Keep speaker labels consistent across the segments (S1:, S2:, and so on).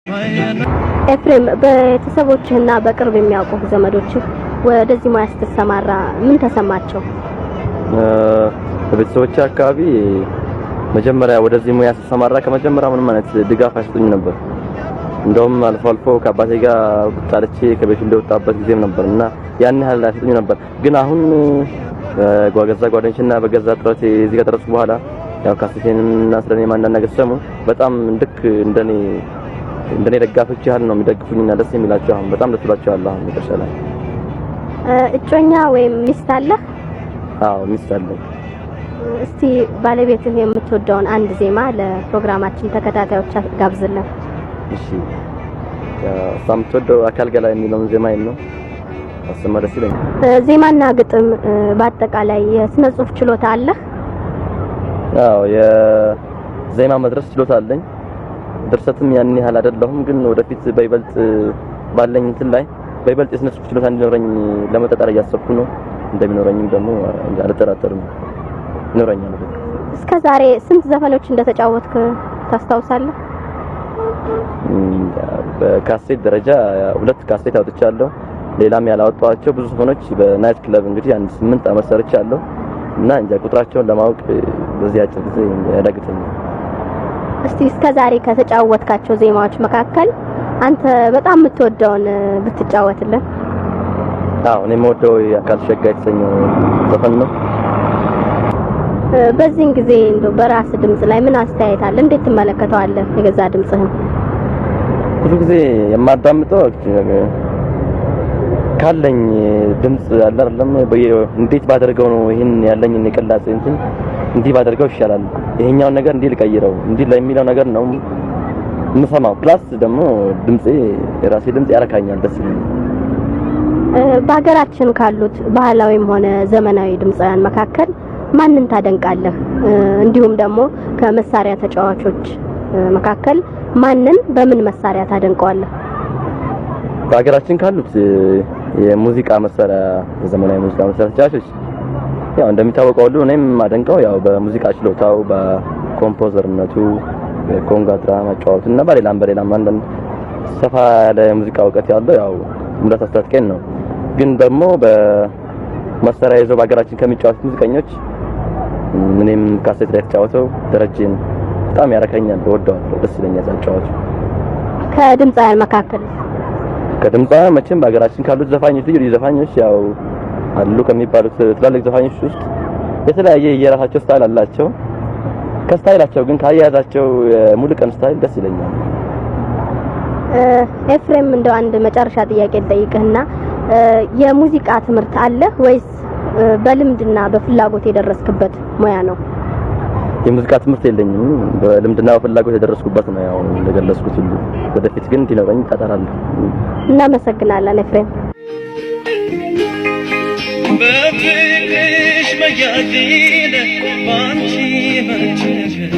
S1: ኤፍሬም በተሰቦችህና በቅርብ የሚያውቁ ዘመዶችህ ወደዚህ ሙያ ስትሰማራ ምን ተሰማቸው?
S2: በቤተሰቦቼ አካባቢ መጀመሪያ ወደዚህ ሙያ ስትሰማራ ከመጀመሪያ ምንም አይነት ድጋፍ አይሰጡኝ ነበር። እንደውም አልፎ አልፎ ከአባቴ ጋር ቁጣልቼ ከቤት እንደወጣበት ጊዜም ነበርና ያን ያህል አይሰጡኝ ነበር። ግን አሁን በገዛ ጓደኞችና በገዛ ጥረቴ እዚህ ጋር ደረስኩ በኋላ ያው ካሴቴንና ስለኔ ማንዳንድ ነገር ሰሙ በጣም ልክ እንደኔ ደጋፎች ያህል ነው የሚደግፉኝና ደስ የሚላቸው። አሁን በጣም ደስ ብሏቸዋል። አሁን መጨረሻ
S1: እጮኛ ወይም ሚስት አለህ?
S2: አዎ ሚስት አለኝ።
S1: እስቲ ባለቤትህ የምትወደውን አንድ ዜማ ለፕሮግራማችን ተከታታዮች ጋብዝልን።
S2: እሺ ሳምንት አካል ገላ የሚለውን ዜማ ነው አሰማ ደስ ይለኛል።
S1: ዜማና ግጥም በአጠቃላይ የስነ ጽሁፍ ችሎታ አለህ?
S2: አዎ የዜማ መድረስ ችሎታ አለኝ። ድርሰትም ያን ያህል አይደለሁም፣ ግን ወደፊት በይበልጥ ባለኝ እንትን ላይ በይበልጥ የስነ ጽሁፍ ችሎታ እንዲኖረኝ ለመጣጣር እያሰብኩ ነው። እንደሚኖረኝም ደግሞ አልጠራጠርም ይኖረኛል።
S1: እስከ ዛሬ ስንት ዘፈኖች እንደተጫወትክ ታስታውሳለህ?
S2: በካሴት ደረጃ 2 ካሴት አውጥቻለሁ። ሌላም ያላወጣኋቸው ብዙ ዘፈኖች በናይት ክለብ እንግዲህ 8 አመት ሰርቻለሁ እና እንጃ ቁጥራቸውን ለማወቅ በዚህ አጭር ጊዜ ያዳግተኛል።
S1: እስቲ እስከ ዛሬ ከተጫወትካቸው ዜማዎች መካከል አንተ በጣም የምትወደውን ብትጫወትልን?
S2: አዎ እኔ የምወደው የአካል ሸጋ የተሰኘው ዘፈን ነው።
S1: በዚህን ጊዜ እንደው በራስ ድምጽ ላይ ምን አስተያየት አለ? እንዴት ትመለከተዋለህ የገዛ ድምጽህን?
S2: ብዙ ጊዜ የማዳምጠው ካለኝ ድምጽ አለ አይደለም እንዴት ባደርገው ነው ይሄን ያለኝ የቅላጼ እንትን እንዲህ ባደርገው ይሻላል፣ ይሄኛውን ነገር እንዲህ ልቀይረው እንዲህ ለሚለው ነገር ነው የምሰማው። ፕላስ ደግሞ ድምጼ የራሴ ድምጽ ያረካኛል፣ ደስ ይለኛል።
S1: በሀገራችን ካሉት ባህላዊም ሆነ ዘመናዊ ድምጻውያን መካከል ማንን ታደንቃለህ? እንዲሁም ደግሞ ከመሳሪያ ተጫዋቾች መካከል ማንን በምን መሳሪያ ታደንቀዋለህ?
S2: በሀገራችን ካሉት የሙዚቃ መሳሪያ የዘመናዊ ሙዚቃ መሳሪያ ተጫዋቾች ያው እንደሚታወቀው ሁሉ እኔም ማደንቀው ያው በሙዚቃ ችሎታው በኮምፖዘርነቱ በኮንጋ ድራማ ጫወቱና በሌላም አንዳንድ ሰፋ ያለ ሙዚቃ እውቀት ያለው ያው ሙላት አስታጥቄን ነው። ግን ደግሞ በመሳሪያ ይዘው በሀገራችን ከሚጫወቱ ሙዚቀኞች እኔም ካሴት ላይ ተጫወተው ደረጀን በጣም ያረካኛል፣ እወደዋለሁ፣ ደስ ይለኛል አጫዋቹ።
S1: ከድምጻውያን መካከል
S2: መቼም በሀገራችን ካሉት ዘፋኞች ልዩ ዘፋኞች ያው አሉ ከሚባሉት ትላልቅ ዘፋኞች ውስጥ የተለያየ የራሳቸው ስታይል አላቸው። ከስታይላቸው ግን ካያያዛቸው ሙሉቀን ስታይል ደስ ይለኛል።
S1: ኤፍሬም እንደው አንድ መጨረሻ ጥያቄ ልጠይቅህና የሙዚቃ ትምህርት አለህ ወይስ በልምድና በፍላጎት የደረስክበት ሙያ ነው?
S2: የሙዚቃ ትምህርት የለኝም፣ በልምድና በፍላጎት የደረስኩበት ነው። ያው እንደገለጽኩት ሁሉ ወደፊት ግን እንዲኖረኝ ታጠራለሁ።
S1: እናመሰግናለን ኤፍሬም።
S3: በፍቅርሽ መያዜን ባንቺ መቸገር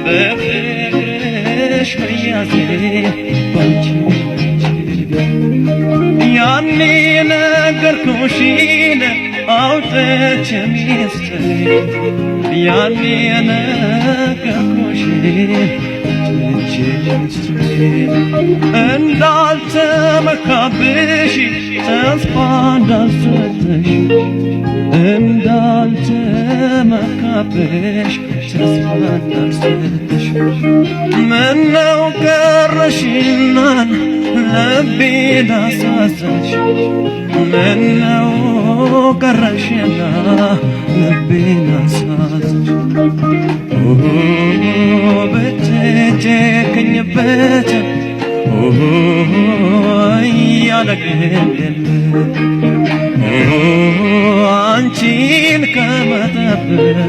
S3: በፍቅርሽ መያዜን ባንቺ መቸገር ያኔ ነገርኩሽን አውጥቼ ሚስጥር ያኔ ነገርኩሽን እንዳልተመካብሽ ተስፋ እንዳልሰጠሽ እንዳልተመካብሽ ተስፋ እንዳልሰጠሽ ምነው ቀረሽና ልቤን አሳዘንሽ ምነው ቀረሽና ልቤን አሳዘንሽ ብትጨክኝበት ያለግል አንቺን ከመጠበቅ